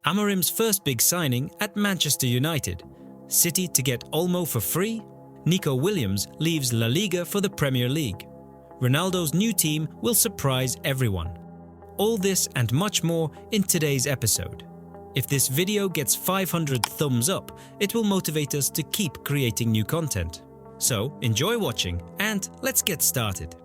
Amorim's first big signing at Manchester United. City to get Olmo for free? Nico Williams leaves La Liga for the Premier League. Ronaldo's new team will surprise everyone. All this and much more in today's episode. If this video gets 500 thumbs up, it will motivate us to keep creating new content. So enjoy watching and let's get started.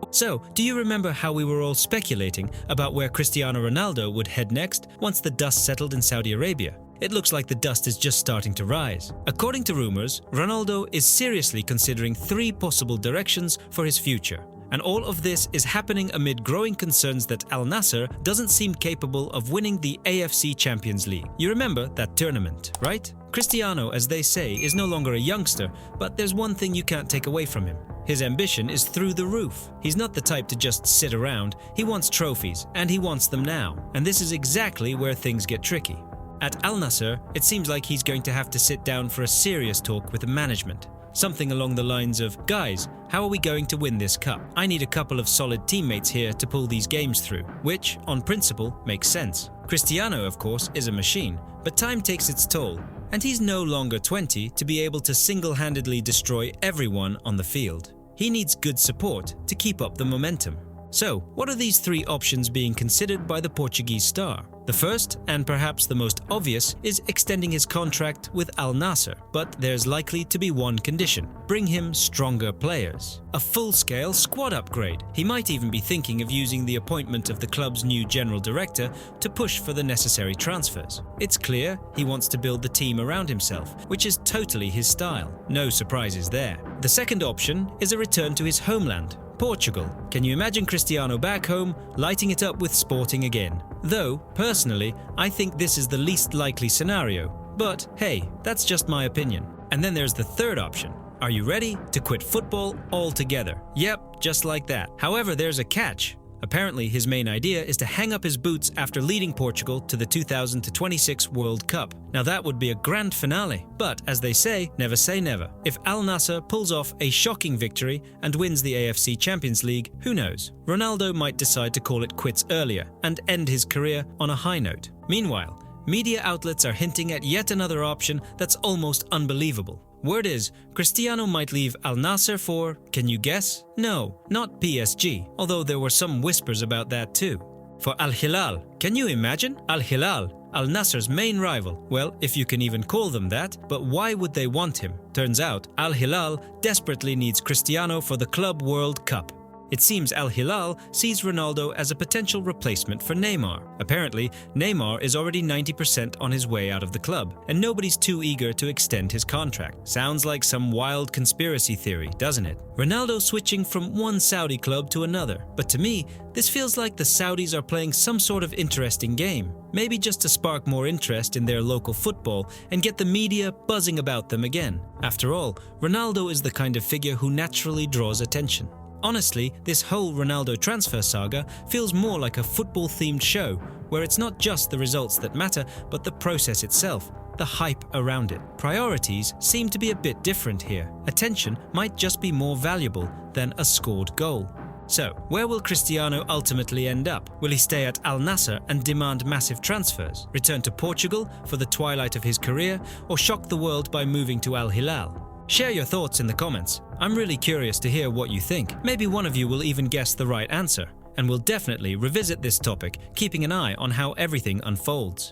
So, do you remember how we were all speculating about where Cristiano Ronaldo would head next once the dust settled in Saudi Arabia? It looks like the dust is just starting to rise. According to rumors, Ronaldo is seriously considering 3 possible directions for his future. And all of this is happening amid growing concerns that Al Nassr doesn't seem capable of winning the AFC Champions League. You remember that tournament, right? Cristiano, as they say, is no longer a youngster, but there's one thing you can't take away from him. His ambition is through the roof. He's not the type to just sit around. He wants trophies, and he wants them now. And this is exactly where things get tricky. At Al Nassr, it seems like he's going to have to sit down for a serious talk with the management. Something along the lines of, guys, how are we going to win this cup? I need a couple of solid teammates here to pull these games through, which, on principle, makes sense. Cristiano, of course, is a machine, but time takes its toll, and he's no longer 20 to be able to single-handedly destroy everyone on the field. He needs good support to keep up the momentum. So, what are these 3 options being considered by the Portuguese star? The first, and perhaps the most obvious, is extending his contract with Al Nassr, but there's likely to be one condition: bring him stronger players. A full-scale squad upgrade. He might even be thinking of using the appointment of the club's new general director to push for the necessary transfers. It's clear he wants to build the team around himself, which is totally his style. No surprises there. The second option is a return to his homeland, Portugal. Can you imagine Cristiano back home, lighting it up with Sporting again? Though, personally, I think this is the least likely scenario. But hey, that's just my opinion. And then there's the third option. Are you ready to quit football altogether? Yep, just like that. However, there's a catch. Apparently, his main idea is to hang up his boots after leading Portugal to the 2026 World Cup. Now that would be a grand finale, but as they say never. If Al Nassr pulls off a shocking victory and wins the AFC Champions League, who knows? Ronaldo might decide to call it quits earlier and end his career on a high note. Meanwhile, media outlets are hinting at yet another option that's almost unbelievable. Word is, Cristiano might leave Al Nassr for, can you guess? No, not PSG, although there were some whispers about that too. For Al Hilal. Can you imagine? Al Hilal, Al Nassr's main rival. Well, if you can even call them that, but why would they want him? Turns out, Al Hilal desperately needs Cristiano for the Club World Cup. It seems Al Hilal sees Ronaldo as a potential replacement for Neymar. Apparently, Neymar is already 90% on his way out of the club, and nobody's too eager to extend his contract. Sounds like some wild conspiracy theory, doesn't it? Ronaldo switching from one Saudi club to another. But to me, this feels like the Saudis are playing some sort of interesting game. Maybe just to spark more interest in their local football and get the media buzzing about them again. After all, Ronaldo is the kind of figure who naturally draws attention. Honestly, this whole Ronaldo transfer saga feels more like a football-themed show, where it's not just the results that matter, but the process itself, the hype around it. Priorities seem to be a bit different here. Attention might just be more valuable than a scored goal. So, where will Cristiano ultimately end up? Will he stay at Al Nassr and demand massive transfers, return to Portugal for the twilight of his career, or shock the world by moving to Al Hilal? Share your thoughts in the comments. I'm really curious to hear what you think. Maybe one of you will even guess the right answer, and we'll definitely revisit this topic, keeping an eye on how everything unfolds.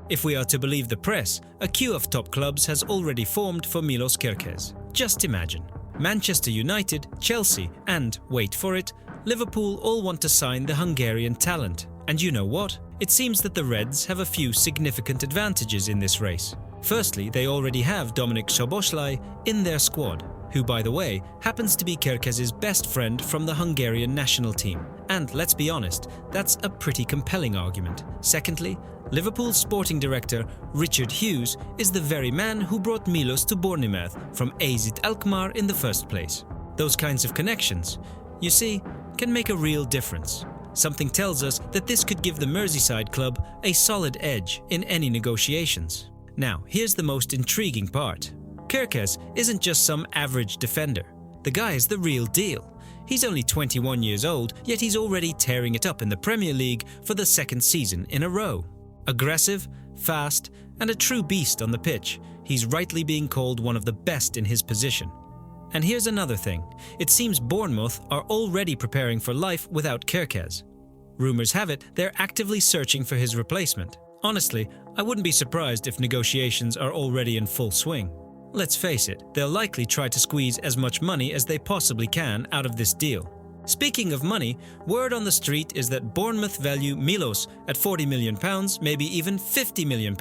If we are to believe the press, a queue of top clubs has already formed for Milos Kerkez. Just imagine. Manchester United, Chelsea, and, wait for it, Liverpool all want to sign the Hungarian talent. And you know what? It seems that the Reds have a few significant advantages in this race. Firstly, they already have Dominik Szoboszlai in their squad, who, by the way, happens to be Kerkez's best friend from the Hungarian national team. And let's be honest, that's a pretty compelling argument. Secondly, Liverpool's sporting director Richard Hughes is the very man who brought Milos to Bournemouth from AZ Alkmaar in the first place. Those kinds of connections, you see, can make a real difference. Something tells us that this could give the Merseyside club a solid edge in any negotiations. Now, here's the most intriguing part. Kerkez isn't just some average defender. The guy is the real deal. He's only 21 years old, yet he's already tearing it up in the Premier League for the second season in a row. Aggressive, fast, and a true beast on the pitch, he's rightly being called one of the best in his position. And here's another thing. It seems Bournemouth are already preparing for life without Kerkez. Rumours have it they're actively searching for his replacement. Honestly, I wouldn't be surprised if negotiations are already in full swing. Let's face it, they'll likely try to squeeze as much money as they possibly can out of this deal. Speaking of money, word on the street is that Bournemouth value Milos at £40 million, maybe even £50 million.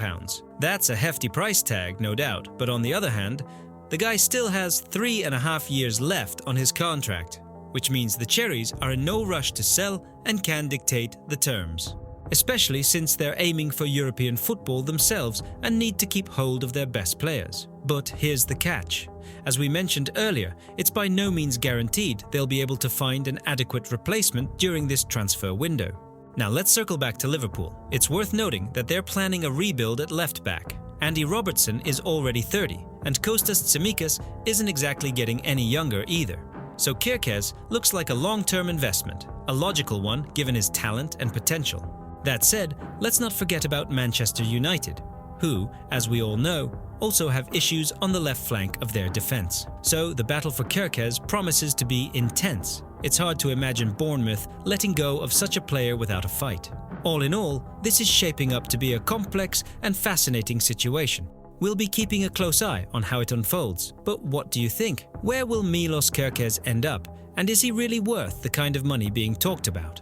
That's a hefty price tag, no doubt, but on the other hand, the guy still has 3.5 years left on his contract, which means the Cherries are in no rush to sell and can dictate the terms. Especially since they're aiming for European football themselves and need to keep hold of their best players. But here's the catch. As we mentioned earlier, it's by no means guaranteed they'll be able to find an adequate replacement during this transfer window. Now let's circle back to Liverpool. It's worth noting that they're planning a rebuild at left back. Andy Robertson is already 30, and Kostas Tsimikas isn't exactly getting any younger either. So Kerkez looks like a long-term investment, a logical one given his talent and potential. That said, let's not forget about Manchester United, who, as we all know, also have issues on the left flank of their defence. So the battle for Kerkez promises to be intense. It's hard to imagine Bournemouth letting go of such a player without a fight. All in all, this is shaping up to be a complex and fascinating situation. We'll be keeping a close eye on how it unfolds. But what do you think? Where will Milos Kerkez end up? And is he really worth the kind of money being talked about?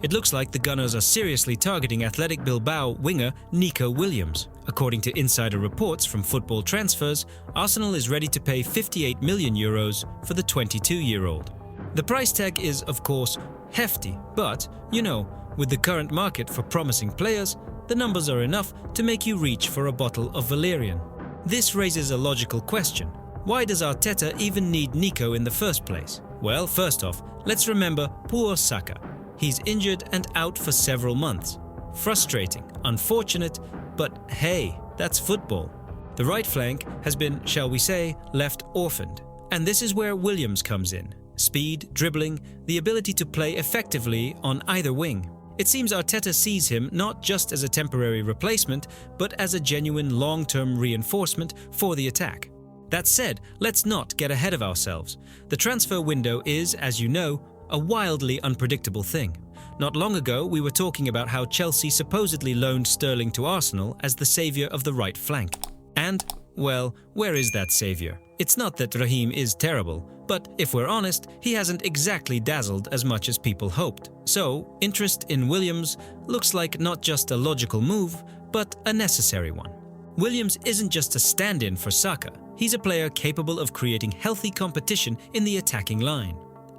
It looks like the Gunners are seriously targeting Athletic Bilbao winger Nico Williams. According to insider reports from Football Transfers, Arsenal is ready to pay €58 million for the 22-year-old. The price tag is, of course, hefty, but, with the current market for promising players, the numbers are enough to make you reach for a bottle of Valerian. This raises a logical question. Why does Arteta even need Nico in the first place? Well, first off, let's remember Bukayo Saka. He's injured and out for several months. Frustrating, unfortunate, but hey, that's football. The right flank has been, shall we say, left orphaned. And this is where Williams comes in. Speed, dribbling, the ability to play effectively on either wing. It seems Arteta sees him not just as a temporary replacement, but as a genuine long-term reinforcement for the attack. That said, let's not get ahead of ourselves. The transfer window is, as you know, a wildly unpredictable thing. Not long ago, we were talking about how Chelsea supposedly loaned Sterling to Arsenal as the saviour of the right flank. And, well, where is that saviour? It's not that Raheem is terrible, but if we're honest, he hasn't exactly dazzled as much as people hoped. So, interest in Williams looks like not just a logical move, but a necessary one. Williams isn't just a stand-in for Saka. He's a player capable of creating healthy competition in the attacking line.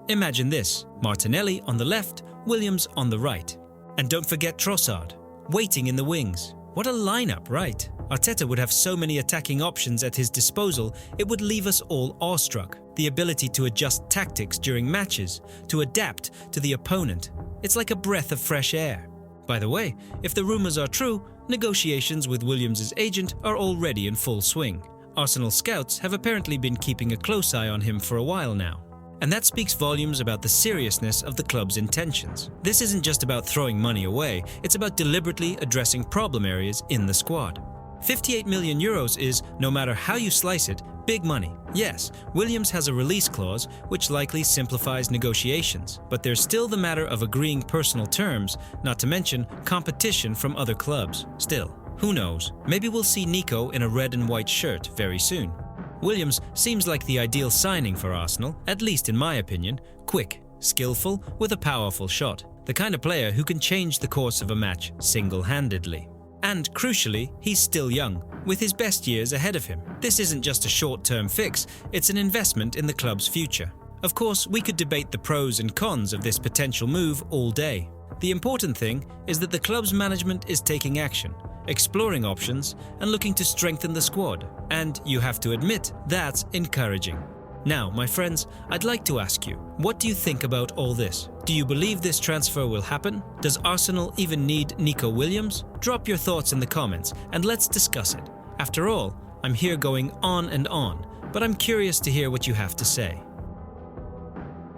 Imagine this, Martinelli on the left, Williams on the right. And don't forget Trossard, waiting in the wings. What a lineup, right? Arteta would have so many attacking options at his disposal, it would leave us all awestruck. The ability to adjust tactics during matches, to adapt to the opponent. It's like a breath of fresh air. By the way, if the rumours are true, negotiations with Williams' agent are already in full swing. Arsenal scouts have apparently been keeping a close eye on him for a while now. And that speaks volumes about the seriousness of the club's intentions. This isn't just about throwing money away, it's about deliberately addressing problem areas in the squad. €58 million is, no matter how you slice it, big money. Yes, Williams has a release clause, which likely simplifies negotiations, but there's still the matter of agreeing personal terms, not to mention competition from other clubs. Still, who knows? Maybe we'll see Nico in a red and white shirt very soon. Williams seems like the ideal signing for Arsenal, at least in my opinion. Quick, skillful, with a powerful shot. The kind of player who can change the course of a match single-handedly. And crucially, he's still young, with his best years ahead of him. This isn't just a short-term fix, it's an investment in the club's future. Of course, we could debate the pros and cons of this potential move all day. The important thing is that the club's management is taking action, exploring options, and looking to strengthen the squad. And you have to admit, that's encouraging. Now, my friends, I'd like to ask you, what do you think about all this? Do you believe this transfer will happen? Does Arsenal even need Nico Williams? Drop your thoughts in the comments and let's discuss it. After all, I'm here going on and on, but I'm curious to hear what you have to say.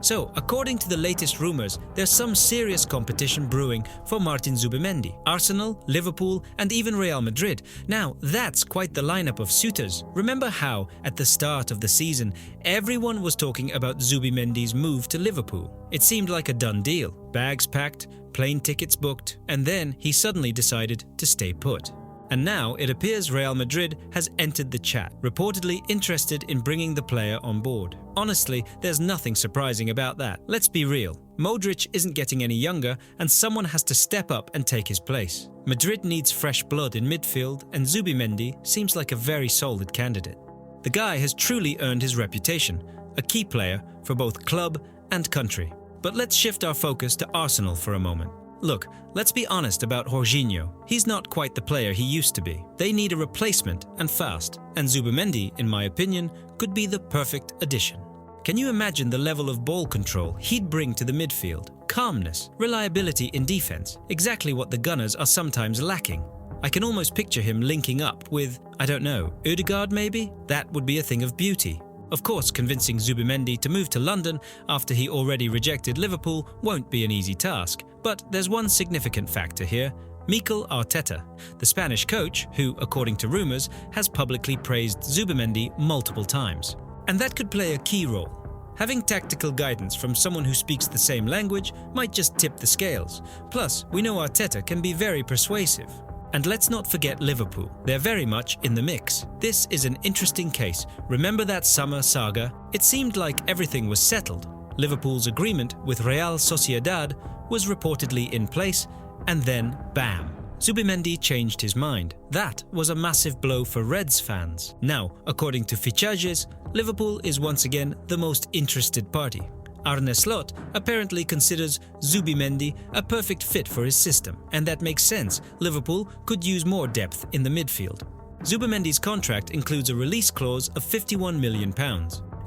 So, according to the latest rumours, there's some serious competition brewing for Martin Zubimendi. Arsenal, Liverpool, and even Real Madrid. Now, that's quite the lineup of suitors. Remember how, at the start of the season, everyone was talking about Zubimendi's move to Liverpool? It seemed like a done deal. Bags packed, plane tickets booked, and then he suddenly decided to stay put. And now it appears Real Madrid has entered the chat, reportedly interested in bringing the player on board. Honestly, there's nothing surprising about that. Let's be real. Modric isn't getting any younger, and someone has to step up and take his place. Madrid needs fresh blood in midfield, and Zubimendi seems like a very solid candidate. The guy has truly earned his reputation, a key player for both club and country. But let's shift our focus to Arsenal for a moment. Look, let's be honest about Jorginho. He's not quite the player he used to be. They need a replacement, and fast. And Zubimendi, in my opinion, could be the perfect addition. Can you imagine the level of ball control he'd bring to the midfield? Calmness, reliability in defense, exactly what the Gunners are sometimes lacking. I can almost picture him linking up with, I don't know, Ødegaard maybe? That would be a thing of beauty. Of course, convincing Zubimendi to move to London after he already rejected Liverpool won't be an easy task. But there's one significant factor here: Mikel Arteta, the Spanish coach who, according to rumours, has publicly praised Zubimendi multiple times. And that could play a key role. Having tactical guidance from someone who speaks the same language might just tip the scales. Plus, we know Arteta can be very persuasive. And let's not forget Liverpool. They're very much in the mix. This is an interesting case. Remember that summer saga? It seemed like everything was settled. Liverpool's agreement with Real Sociedad was reportedly in place, and then bam! Zubimendi changed his mind. That was a massive blow for Reds fans. Now, according to Fichajes, Liverpool is once again the most interested party. Arne Slot apparently considers Zubimendi a perfect fit for his system, and that makes sense. Liverpool could use more depth in the midfield. Zubimendi's contract includes a release clause of £51 million.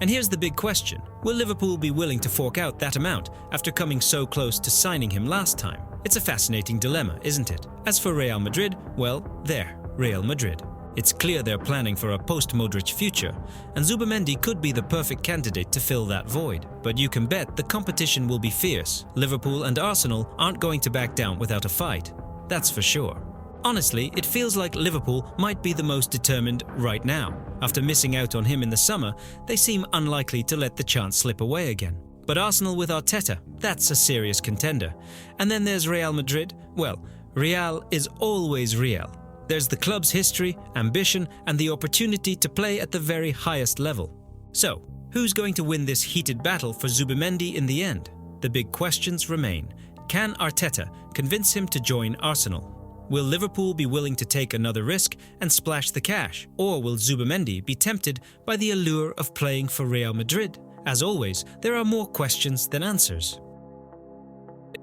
And here's the big question: will Liverpool be willing to fork out that amount after coming so close to signing him last time? It's a fascinating dilemma, isn't it? As for Real Madrid, well, they're Real Madrid. It's clear they're planning for a post-Modric future, and Zubimendi could be the perfect candidate to fill that void. But you can bet the competition will be fierce. Liverpool and Arsenal aren't going to back down without a fight. That's for sure. Honestly, it feels like Liverpool might be the most determined right now. After missing out on him in the summer, they seem unlikely to let the chance slip away again. But Arsenal with Arteta, that's a serious contender. And then there's Real Madrid. Well, Real is always Real. There's the club's history, ambition, and the opportunity to play at the very highest level. So, who's going to win this heated battle for Zubimendi in the end? The big questions remain. Can Arteta convince him to join Arsenal? Will Liverpool be willing to take another risk and splash the cash? Or will Zubimendi be tempted by the allure of playing for Real Madrid? As always, there are more questions than answers.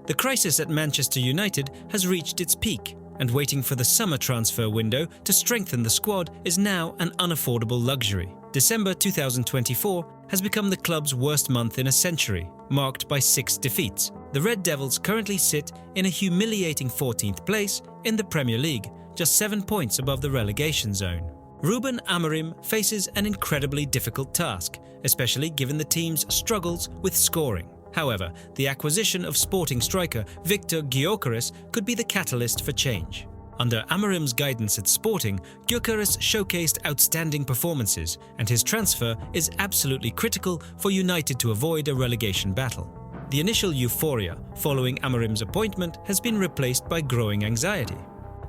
The crisis at Manchester United has reached its peak, and waiting for the summer transfer window to strengthen the squad is now an unaffordable luxury. December 2024 has become the club's worst month in a century, marked by 6 defeats. The Red Devils currently sit in a humiliating 14th place in the Premier League, just 7 points above the relegation zone. Ruben Amorim faces an incredibly difficult task, especially given the team's struggles with scoring. However, the acquisition of Sporting striker Viktor Gyökeres could be the catalyst for change. Under Amorim's guidance at Sporting, Gyökeres showcased outstanding performances, and his transfer is absolutely critical for United to avoid a relegation battle. The initial euphoria following Amorim's appointment has been replaced by growing anxiety.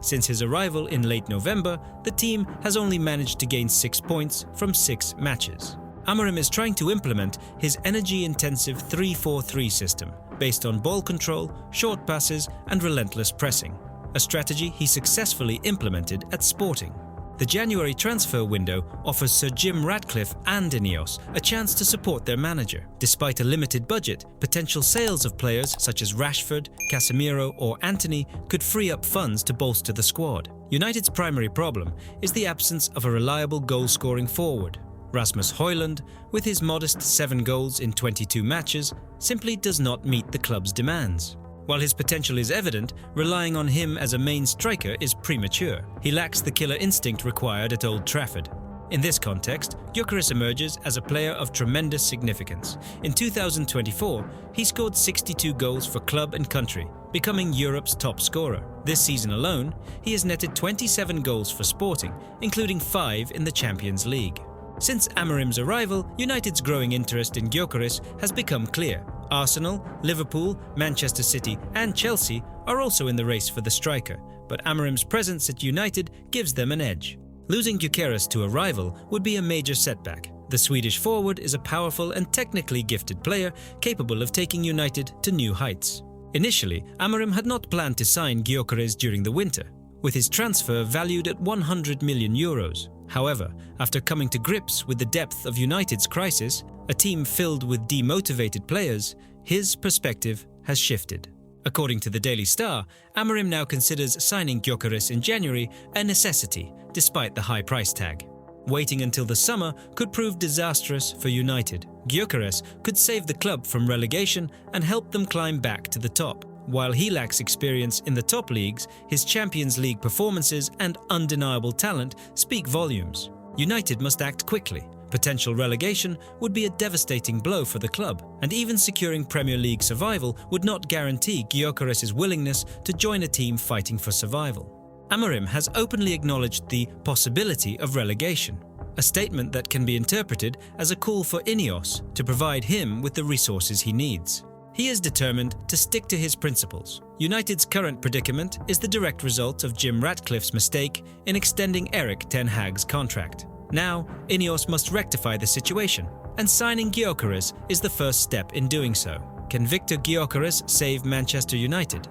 Since his arrival in late November, the team has only managed to gain 6 points from 6 matches. Amorim is trying to implement his energy-intensive 3-4-3 system based on ball control, short passes, and relentless pressing, a strategy he successfully implemented at Sporting. The January transfer window offers Sir Jim Ratcliffe and Ineos a chance to support their manager. Despite a limited budget, potential sales of players such as Rashford, Casemiro, or Antony could free up funds to bolster the squad. United's primary problem is the absence of a reliable goal-scoring forward. Rasmus Højlund, with his modest 7 goals in 22 matches, simply does not meet the club's demands. While his potential is evident, relying on him as a main striker is premature. He lacks the killer instinct required at Old Trafford. In this context, Gyökeres emerges as a player of tremendous significance. In 2024, he scored 62 goals for club and country, becoming Europe's top scorer. This season alone, he has netted 27 goals for Sporting, including 5 in the Champions League. Since Amorim's arrival, United's growing interest in Gyökeres has become clear. Arsenal, Liverpool, Manchester City and Chelsea are also in the race for the striker, but Amorim's presence at United gives them an edge. Losing Gyökeres to a rival would be a major setback. The Swedish forward is a powerful and technically gifted player capable of taking United to new heights. Initially, Amorim had not planned to sign Gyökeres during the winter, with his transfer valued at 100 million euros. However, after coming to grips with the depth of United's crisis, a team filled with demotivated players, his perspective has shifted. According to the Daily Star, Amorim now considers signing Gyökeres in January a necessity, despite the high price tag. Waiting until the summer could prove disastrous for United. Gyökeres could save the club from relegation and help them climb back to the top. While he lacks experience in the top leagues, his Champions League performances and undeniable talent speak volumes. United must act quickly. Potential relegation would be a devastating blow for the club, and even securing Premier League survival would not guarantee Gyökeres' willingness to join a team fighting for survival. Amorim has openly acknowledged the possibility of relegation, a statement that can be interpreted as a call for Ineos to provide him with the resources he needs. He is determined to stick to his principles. United's current predicament is the direct result of Jim Ratcliffe's mistake in extending Erik ten Hag's contract. Now, Ineos must rectify the situation, and signing Gyökeres is the first step in doing so. Can Viktor Gyökeres save Manchester United?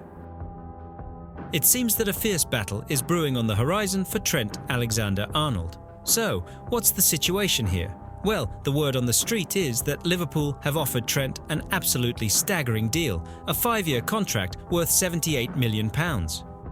It seems that a fierce battle is brewing on the horizon for Trent Alexander-Arnold. So, what's the situation here? Well, the word on the street is that Liverpool have offered Trent an absolutely staggering deal, a 5-year contract worth £78 million.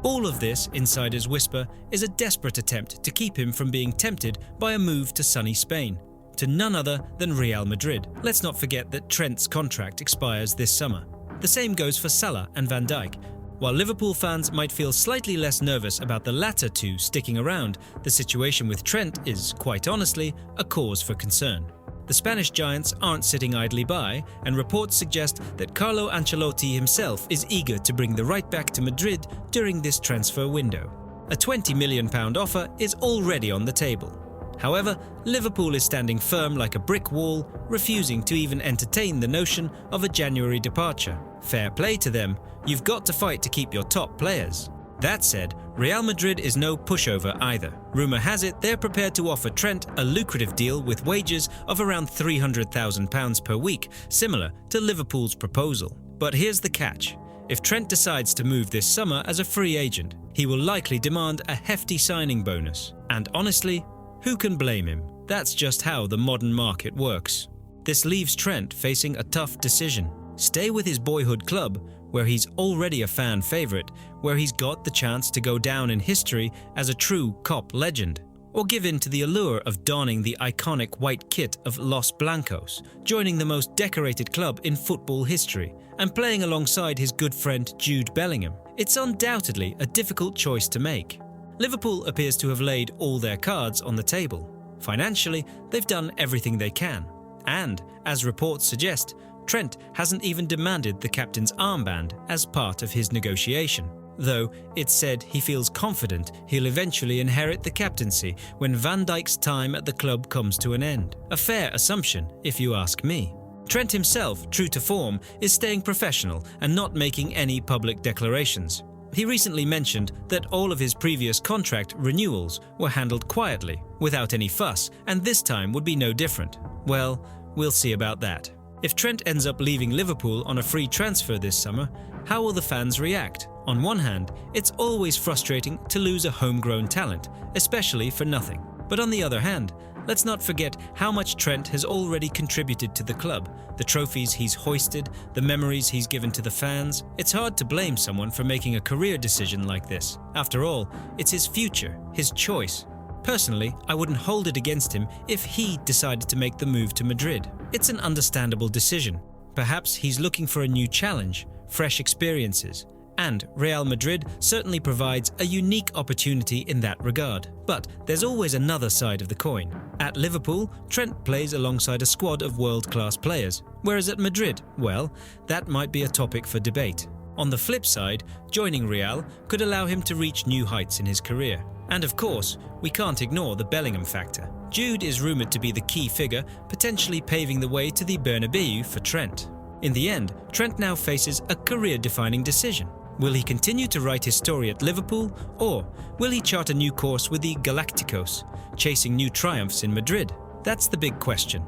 All of this, insiders whisper, is a desperate attempt to keep him from being tempted by a move to sunny Spain, to none other than Real Madrid. Let's not forget that Trent's contract expires this summer. The same goes for Salah and Van Dijk. While Liverpool fans might feel slightly less nervous about the latter two sticking around, the situation with Trent is, quite honestly, a cause for concern. The Spanish giants aren't sitting idly by, and reports suggest that Carlo Ancelotti himself is eager to bring the right-back to Madrid during this transfer window. A £20 million offer is already on the table. However, Liverpool is standing firm like a brick wall, refusing to even entertain the notion of a January departure. Fair play to them, you've got to fight to keep your top players. That said, Real Madrid is no pushover either. Rumour has it they're prepared to offer Trent a lucrative deal with wages of around £300,000 per week, similar to Liverpool's proposal. But here's the catch. If Trent decides to move this summer as a free agent, he will likely demand a hefty signing bonus. And honestly, who can blame him? That's just how the modern market works. This leaves Trent facing a tough decision. Stay with his boyhood club, where he's already a fan favourite, where he's got the chance to go down in history as a true cop legend, or give in to the allure of donning the iconic white kit of Los Blancos, joining the most decorated club in football history, and playing alongside his good friend Jude Bellingham. It's undoubtedly a difficult choice to make. Liverpool appears to have laid all their cards on the table. Financially, they've done everything they can. And, as reports suggest, Trent hasn't even demanded the captain's armband as part of his negotiation, though it's said he feels confident he'll eventually inherit the captaincy when Van Dijk's time at the club comes to an end. A fair assumption, if you ask me. Trent himself, true to form, is staying professional and not making any public declarations. He recently mentioned that all of his previous contract renewals were handled quietly, without any fuss, and this time would be no different. Well, we'll see about that. If Trent ends up leaving Liverpool on a free transfer this summer, how will the fans react? On one hand, it's always frustrating to lose a homegrown talent, especially for nothing. But on the other hand, let's not forget how much Trent has already contributed to the club, the trophies he's hoisted, the memories he's given to the fans. It's hard to blame someone for making a career decision like this. After all, it's his future, his choice. Personally, I wouldn't hold it against him if he decided to make the move to Madrid. It's an understandable decision. Perhaps he's looking for a new challenge, fresh experiences, And Real Madrid certainly provides a unique opportunity in that regard. But there's always another side of the coin. At Liverpool, Trent plays alongside a squad of world-class players, whereas at Madrid, well, that might be a topic for debate. On the flip side, joining Real could allow him to reach new heights in his career. And of course, we can't ignore the Bellingham factor. Jude is rumoured to be the key figure, potentially paving the way to the Bernabeu for Trent. In the end, Trent now faces a career-defining decision. Will he continue to write his story at Liverpool, or will he chart a new course with the Galacticos, chasing new triumphs in Madrid? That's the big question.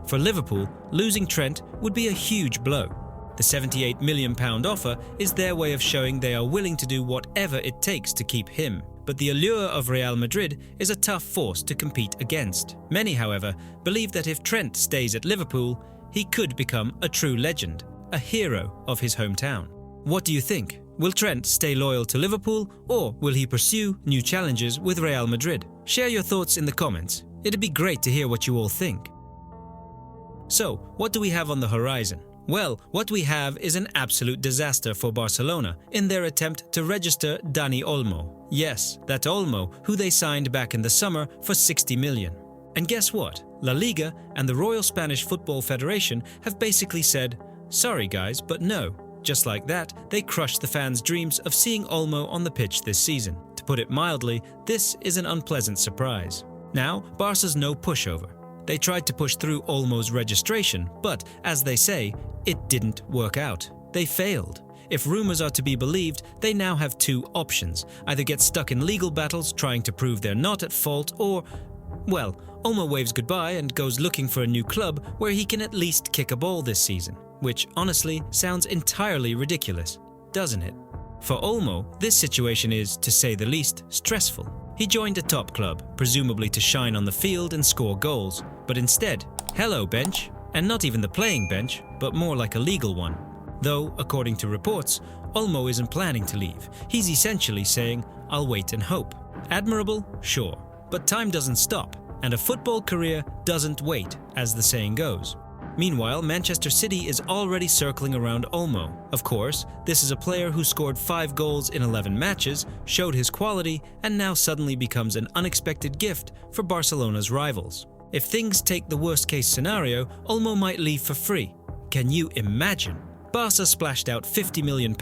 For Liverpool, losing Trent would be a huge blow. The £78 million offer is their way of showing they are willing to do whatever it takes to keep him. But the allure of Real Madrid is a tough force to compete against. Many, however, believe that if Trent stays at Liverpool, he could become a true legend, a hero of his hometown. What do you think? Will Trent stay loyal to Liverpool, or will he pursue new challenges with Real Madrid? Share your thoughts in the comments. It'd be great to hear what you all think. So, what do we have on the horizon? Well, what we have is an absolute disaster for Barcelona in their attempt to register Dani Olmo. Yes, that Olmo, who they signed back in the summer for 60 million. And guess what? La Liga and the Royal Spanish Football Federation have basically said, sorry guys, but no. Just like that, they crushed the fans' dreams of seeing Olmo on the pitch this season. To put it mildly, this is an unpleasant surprise. Now, Barca's no pushover. They tried to push through Olmo's registration, but, as they say, it didn't work out. They failed. If rumours are to be believed, they now have two options. Either get stuck in legal battles trying to prove they're not at fault, or, well, Olmo waves goodbye and goes looking for a new club where he can at least kick a ball this season. Which, honestly, sounds entirely ridiculous, doesn't it? For Olmo, this situation is, to say the least, stressful. He joined a top club, presumably to shine on the field and score goals, but instead, hello bench, and not even the playing bench, but more like a legal one. Though, according to reports, Olmo isn't planning to leave. He's essentially saying, I'll wait and hope. Admirable? Sure. But time doesn't stop, and a football career doesn't wait, as the saying goes. Meanwhile, Manchester City is already circling around Olmo. Of course, this is a player who scored 5 goals in 11 matches, showed his quality, and now suddenly becomes an unexpected gift for Barcelona's rivals. If things take the worst-case scenario, Olmo might leave for free. Can you imagine? Barca splashed out £50 million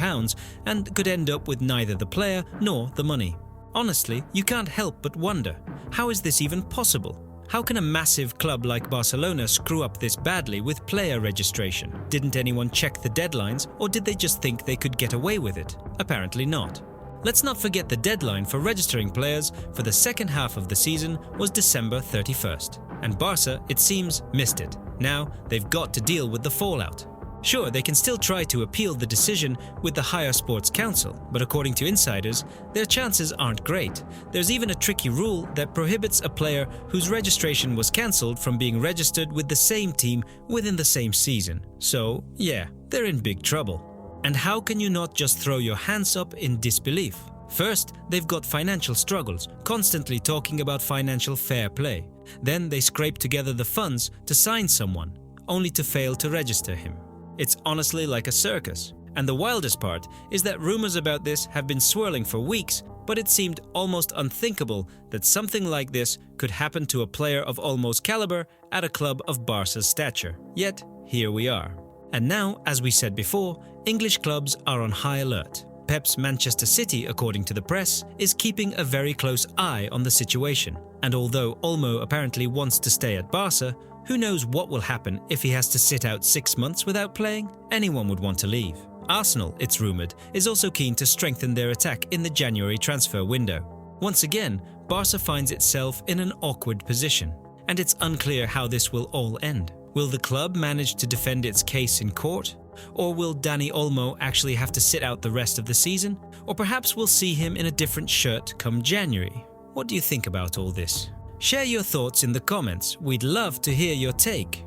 and could end up with neither the player nor the money. Honestly, you can't help but wonder, how is this even possible? How can a massive club like Barcelona screw up this badly with player registration? Didn't anyone check the deadlines, or did they just think they could get away with it? Apparently not. Let's not forget the deadline for registering players for the second half of the season was December 31st. And Barca, it seems, missed it. Now, they've got to deal with the fallout. Sure, they can still try to appeal the decision with the Higher Sports Council, but according to insiders, their chances aren't great. There's even a tricky rule that prohibits a player whose registration was cancelled from being registered with the same team within the same season. So, yeah, they're in big trouble. And how can you not just throw your hands up in disbelief? First, they've got financial struggles, constantly talking about financial fair play. Then they scrape together the funds to sign someone, only to fail to register him. It's honestly like a circus. And the wildest part is that rumors about this have been swirling for weeks, but it seemed almost unthinkable that something like this could happen to a player of Olmo's caliber at a club of Barca's stature. Yet, here we are. And now, as we said before, English clubs are on high alert. Pep's Manchester City, according to the press, is keeping a very close eye on the situation. And although Olmo apparently wants to stay at Barca, who knows what will happen if he has to sit out 6 months without playing? Anyone would want to leave. Arsenal, it's rumoured, is also keen to strengthen their attack in the January transfer window. Once again, Barca finds itself in an awkward position, and it's unclear how this will all end. Will the club manage to defend its case in court? Or will Dani Olmo actually have to sit out the rest of the season? Or perhaps we'll see him in a different shirt come January. What do you think about all this? Share your thoughts in the comments. We'd love to hear your take.